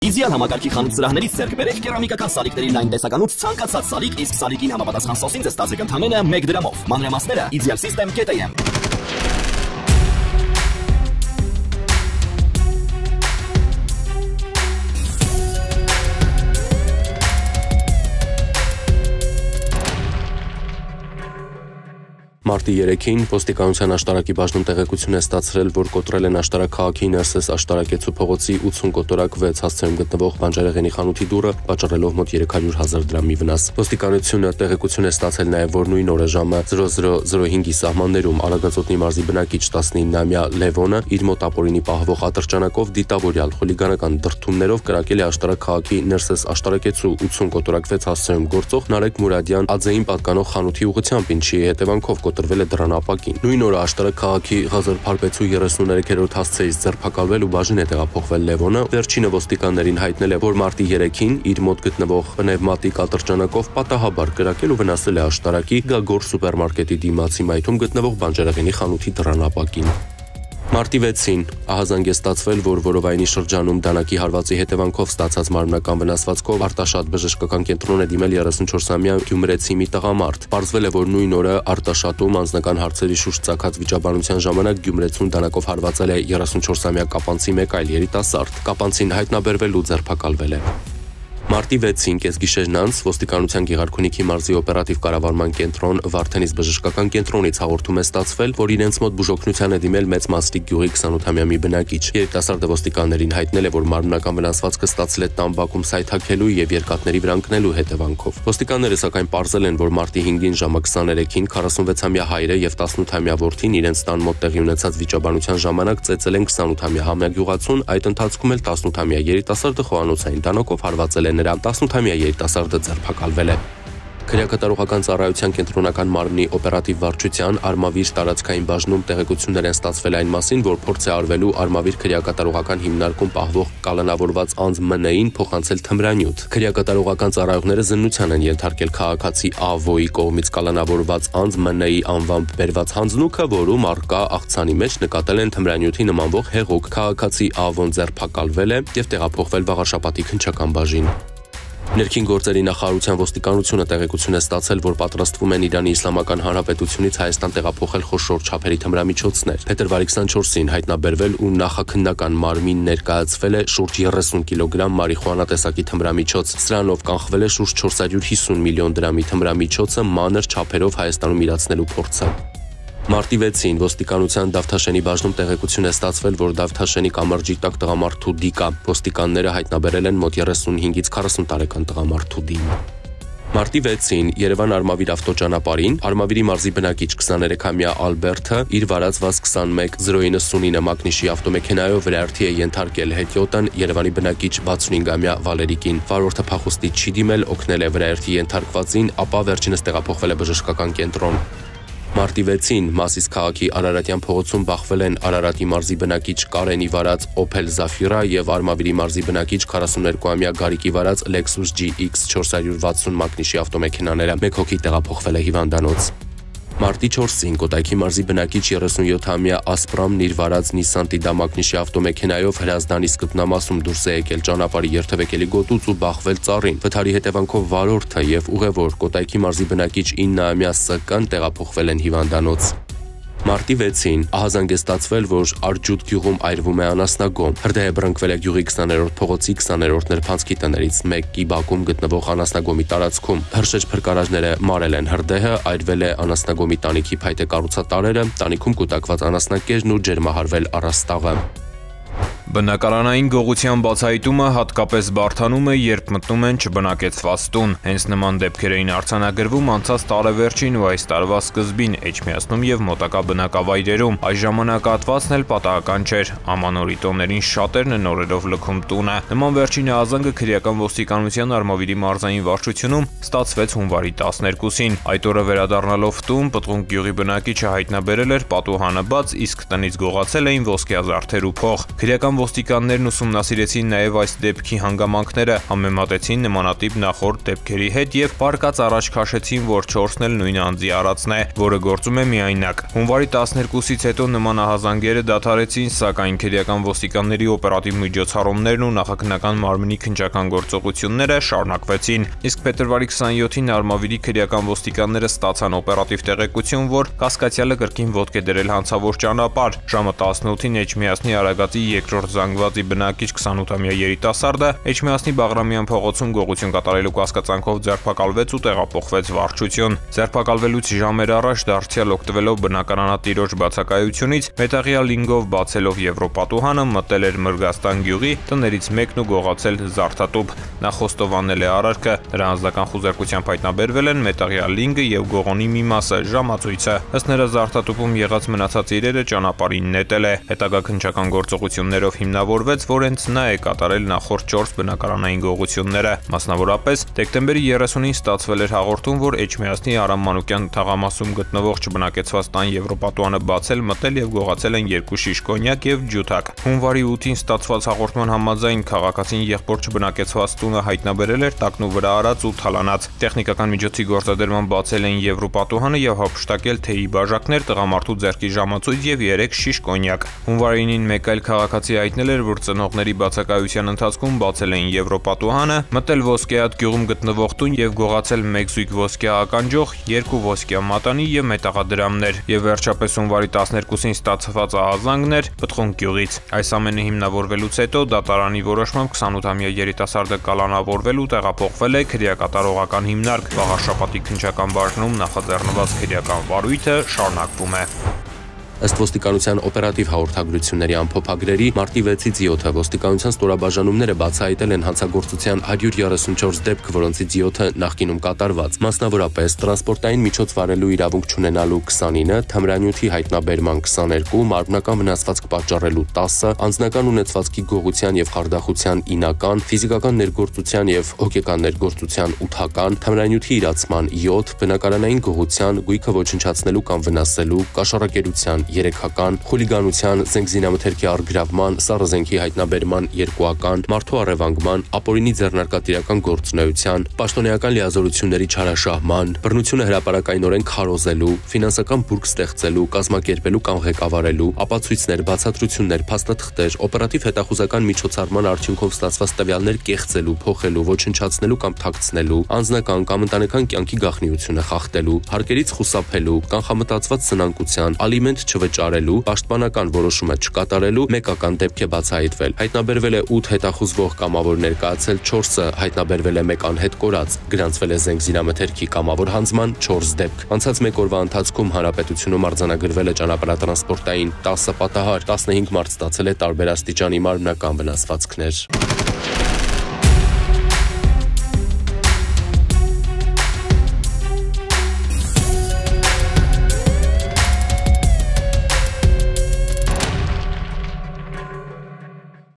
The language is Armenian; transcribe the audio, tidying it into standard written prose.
Իդեալ համակարգի խանութ սրահներից ձեռք բերեք կերամիկական սալիկների լայն տեսականուց ցանկացած սալիկ, իսկ սալիկին համապատասխան սոսին ձեզ տալիս ընդամենը 1 դրամով։ Մանրամասները idealsystem.am Մարտի 3-ին ոստիկանության աշտարակի բաժնում տեղեկություն է ստացրել, որ կոտրել են Աշտարակ քաղաքի Ներսես Աշտարակեցու փողոցի 80 կոտորակ 6 հասցեում գտնվող բանջարեղենի խանութի դուռը, պատճառելով մոտ 300,000 դրամի վնաս։ Ոստիկանությունը տեղեկություն է ստացել նաև, որ նույն օրը ժամը 00:05-ի սահմաններում Արագածոտնի մարզի բնակիչ 19-ամյա Լևոնը իր մոտ ապօրինի պահվող ատրճանակով դիտավորյալ խուլիգանական դրդումներով կրակել է Աշտարակ քաղաքի Ներսես Աշտարակեցու 80 կոտորակ 6 հասցեում գործող Նարեկ Մուրադյան Աձեին պատկանող խանութի ուղղությամբ, ինչի հետևանքով կոտրվել է դրան ապակին։ Նույն օրը Աշտարակ քաղաքի Ղազար Փարպեցու 33-րդ հասցեից ձերբակալվել ու բաժին է տեղափոխվել Լևոնը։ Վերջինը ոստիկաններին հայտնել է, որ մարտի 3-ին իր մոտ գտնվող պնևմատիկ ատրճանակով պատահաբար կրակել ու վնասել է Աշտարակի Գագոր սուպերմարկետի դիմացի մայթում գտնվող բանջարեղենի խանութի դռան ապակին։ Մարտի 6-ին ահազանգ է ստացվել, որ Որովայնի շրջանում դանակի հարվածի հետևանքով ստացած մարմնական վնասվածքով Արտաշատ բժշկական կենտրոն է դիմել 34-ամյա գյումրեցի մի տղամարդ։ Պարզվել է, որ նույն օրը Արտաշատում անձնական հարցերի շուրջ ծագած վիճաբանության ժամանակ գյումրեցուն դանակով հարվածել է 34-ամյա կապանցի մեկ այլ երիտասարդ։ Կապանցին հայտնաբերվել ու ձերբակալվել է։ Մարտի 6-ին կեսգիշերն անց ոստիկանության Գեղարքունիքի մարզի օպերատիվ կառավարման կենտրոն Վարդենիս բժշկական կենտրոնից հաղորդում է ստացվել, որ իրենց մոտ բուժօգնության է դիմել Մեծ Մասրիկ գյուղի 28-ամյա մի բնակիչ։ Երիտասարդը ոստիկաններին հայտնել է, որ մարմնական վնասվածքը ստացել է տան բակում սայթաքելու եւ երկաթների վրա ընկնելու հետևանքով։ Ոստիկանները սակայն պարզել են, որ մարտի 5-ին ժամը 23-ին 46-ամյա հայրը եւ 18-ամյա որդին իրենց տան մոտ տեղի ունեցած վիճաբանության ժամանակ ծեծել են 28-ամյա համագյուղացուն, այդ ընթացքում էլ 18-ամյա երիտասարդը խոհանոցային տանոկով հարվածել է նրա 18-ամյա երիտասարդը ձերբակալվել է։ Քրեակատարողական ծառայության կենտրոնական մարմնի օպերատիվ վարչության Արմավիր տարածքային բաժնում տեղեկություններ են ստացվել այն մասին, որ փորձ է արվելու Արմավիր քրեակատարողական հիմնարկում պահվող կալանավորված անձ ՄՆ-ին փոխանցել թմրանյութ։ Քրեակատարողական ծառայողները զննության են ենթարկել քաղաքացի Ա.Վ.-ի կողմից կալանավորված անձ ՄՆ-ի անվամբ բերված հանձնուկը, որում առկա աղցանի մեջ նկատել են թմրանյութի նմանվող հեղուկ։ Քաղաքացի Ա.Վ.-ն ձերբակալվել է եւ տեղափոխվել Վաղարշապատի քննչական բաժին։ Ներքին գործերի նախարարության ոստիկանությունը տեղեկություն է ստացել, որ պատրաստվում են Իրանի Իսլամական Հանրապետությունից Հայաստան տեղափոխել խոշոր չափերի թմրամիջոցներ։ Փետրվարի 24-ին հայտնաբերվել ու նախաքննական մարմին ներկայացվել է շուրջ 30 կիլոգրամ մարիխուանա տեսակի թմրամիջոց։ Սրանով կանխվել է շուրջ 450 միլիոն դրամի թմրամիջոցը մանր չափերով Հայաստանում իրացնելու փորձը։ Մարտի 6-ին ոստիկանության Դավթաշենի բաժնում տեղեկություն է ստացվել, որ Դավթաշենի կամրջի տակ տղամարդու դիկա։ Ոստիկանները հայտնաբերել են մոտ 35-ից 40 տարեկան տղամարդու դին։ Մարտի 6-ին Երևան-Արմավիր ավտոճանապարհին Արմավիրի մարզի բնակիչ 23-ամյա Ալբերտը իր վարածված 21-099 մակնիշի ավտոմեքենայով վրայերթի է ենթարկել հետիոտն Երևանի բնակիչ 65-ամյա Վալերիկին։ Վարորդը փախուստի չի դիմել, օգնել է վրայերթի ենթարկվածին, ապա վերջինս տեղափոխվել է բժշկական կենտրոն։ Մարտի 6-ին Մասիս քաղաքի Արարատյան փողոցում բախվել են Արարատի մարզի բնակիչ Կարենի վարած Opel Zafira եւ Արմավիրի մարզի բնակիչ 42-ամյա Գարիկի վարած Lexus GX 460 մակնիշի ավտոմեքենաները։ Մեկ հոգի տեղափոխվել է հիվանդանոց։ Մարտի 4-ին Կոտայքի մարզի բնակիչ 37-ամյա Ասպրամն իր վարած Nissan Tiida մակնիշի ավտոմեքենայով Հրազդանի սկզբնամասում դուրս է եկել ճանապարհի երթևեկելի գոտուց ու բախվել ծառին։ Վթարի հետևանքով վարորդը եւ ուղևոր Կոտայքի մարզի բնակիչ 9-ամյա Ս.Կ.-ն տեղափոխվել են հիվանդանոց։ Մարտի 6-ին ահազանգ է ստացվել, որ Արջուտ գյուղում այրվում է անասնագոմ։ Հրդեհը բռնկվել է գյուղի 20-րդ փողոցի 20-րդ նրբանցքի տներից մեկի բակում գտնվող անասնագոմի տարածքում։ Հրշեջ փրկարարները մարել են հրդեհը, այրվել է անասնագոմի տանիքի փայտե կառուցատարերը, տանիքում կուտակված անասնակերն ու ջերմահարվել առաստաղը։ Բնակարանային գողության բացահայտումը հատկապես բարդանում է, երբ մտնում են չբնակեցված տուն։ Հենց նման դեպքեր էին արձանագրվում անցած տարեվերջին ու այս տարվա սկզբին Էջմիածնում եւ մոտակա բնակավայրերում։ Այս ժամանակահատվածն էլ պատահական չէր։ Ամանորի տոներին շատերն են նորերով լքում տունը։ Նման վերջին ահազանգը քրեական ոստիկանության Արմավիրի մարզային վարչությունում ստացվեց հունվարի 12-ին։ Այդ օրը վերադառնալով տուն, Պտղունք գյուղի բնակիչը հայտնաբերել էր պատուհանը բաց, իսկ տնից գողացել էին ոսկեազարդեր ու փող։ Քրեական ոստիկաններն ուսումնասիրեցին նաև այս դեպքի հանգամանքները, համեմատեցին նմանատիպ նախորդ դեպքերի հետ եւ բարկած առաջ քաշեցին, որ 4-ն էլ նույն անձի արածն է, որը գործում է միայնակ։ Հունվարի 12-ից հետո նման ահազանգերը դադարեցին, սակայն քրեական ոստիկանների օպերատիվ միջոցառումներն ու նախաքննական մարմնի քննչական գործողությունները շարունակվեցին։ Իսկ փետրվարի 27-ին Արմավիրի քրեական ոստիկանները ստացան օպերատիվ տեղեկություն, որ կասկածյալը կրկին ոտք է դրել հանցավոր ճանապարհ։ Ժամը 18-ին Էջմիածնի Արագածի երկրորդ զանգվածի բնակիչ 28-ամյա երիտասարդը Էջմիածնի Բաղրամյան փողոցում գողություն կատարելու կասկածանքով ձերբակալվեց ու տեղափոխվեց վարչություն։ Ձերբակալվելուց ժամեր առաջ դարձյալ օգտվելով բնակարանատիրոջ բացակայությունից մետաղյա լինգով բացելով Եվրոպատուհանը մտել էր Մրգաստան գյուղի տներից մեկն ու գողացել զարդատուփ։ Նա խոստովանել է արարքը, նրա անձնական խուզարկությամբ հայտնաբերվել են մետաղյա լինգը եւ գողոնի մի մասը, ժամացույցը։ Ըստ նրա զարդատուփում եղած մնացած իրերը ճանապարհին նետել է։ Հետագա քննչական գործողություններով հիմնավորվեց, որ հենց նա է կատարել նախորդ 4 բնակարանային գողությունները։ Մասնավորապես դեկտեմբերի 30-ին ստացվել էր հաղորդում, որ Էջմիածնի Արամ Մանուկյան թաղամասում գտնվող չբնակեցված տան Եվրոպատուանը բացել, մտել եւ գողացել են 2 շիշ կոնյակ եւ ջութակ։ Հունվարի 8-ին ստացված հաղորդման համաձայն քաղաքացին եղբոր չբնակեցված տունը հայտնաբերել էր տակնու վրա արած ու թալանած։ Տեխնիկական միջոցի գործադրման բացել են Եվրոպատուհանը եւ հափշտակել թեյի բաժակներ, տղամարդու ձեռքի ժամացույց եւ 3 շիշ կոնյակ։ Հունվարի 9-ին մեկ այլ քաղաքացի հայտնել էր, որ ծնողների բացակայության ընթացքում բացել էին Եվրոպատուհանը, մտել Ոսկեհատ գյուղում գտնվող տուն եւ գողացել 1 զույգ ոսկյա ականջող, 2 ոսկյա մատանի եւ մետաղադրամներ։ Եվ վերջապես հունվարի 12-ին ստացված ահազանգներ Պտղուն գյուղից։ Այս ամենը հիմնավորվելուց հետո դատարանի որոշմամբ 28-ամյա երիտասարդը կալանավորվել ու տեղափոխվել է քրեակատարողական հիմնարկ։ Վաղարշապատի քննչական բաժնում նախաձեռնված քրեական վարույթը շարունակվում է։ Ըստ ոստիկանության օպերատիվ հաղորդագրությունների ամփոփագրերի մարտի 6-ից 7-ը ոստիկանության ստորաբաժանումները բացահայտել են հանցագործության 134 դեպք, որոնցից 7-ը նախկինում կատարված։ Մասնավորապես տրանսպորտային միջոց վարելու իրավունք չունենալու 29, թմրանյութի հայտնաբերման 22, մարմնական վնասվածք պատճառելու 10, անձնական ունեցվածքի գողության եւ խարդախության 9-ական, ֆիզիկական ներգործության եւ հոգեկան ներգործության 8-ական, թմրանյութի իրացման 7, բնակարանային գողության, գույքը ոչնչացնելու կամ վնասելու, կաշառակերության 3-ական, խուլիգանության, զենքզինամթերքի առգրավման, սառը զենքի հայտնաբերման 2-ական, մարդու առևանգման, ապօրինի ձեռնարկատիրական գործունեության, պաշտոնեական լիազորությունների չարաշահման, բռնությունը հրապարակայնորեն քարոզելու, ֆինանսական բուրգ ստեղծելու, կազմակերպելու կամ ղեկավարելու, ապացույցներ, բացատրություններ, փաստաթղթեր, օպերատիվ հետախուզական միջոցառման արդյունքով ստացված տվյալներ կեղծելու, փոխելու, ոչնչացնելու կամ թաքցնելու, անձնական կամ ընտանեկան կյանքի գաղտնիությունը խախտելու, հարկերից խուսափելու, կանխամտածված սնանկության, ալիմենտ չվճարելու, պաշտպանական որոշումը չկատարելու 1-ական դեպք է բացահայտվել։ Հայտնաբերվել է 8 հետախուզվող կամավոր ներկայացել 4-ը հայտնաբերվել է 1 անհետ կորած, գրանցվել է զենքզինամթերքի կամավոր հանձնման 4 դեպք։ Անցած 1 օրվա ընթացքում հանրապետությունում արձանագրվել է ճանապարհատրանսպորտային 10 պատահար, 15 մարդ ստացել է տարբեր աստիճանի մարմնական վնասվածքներ։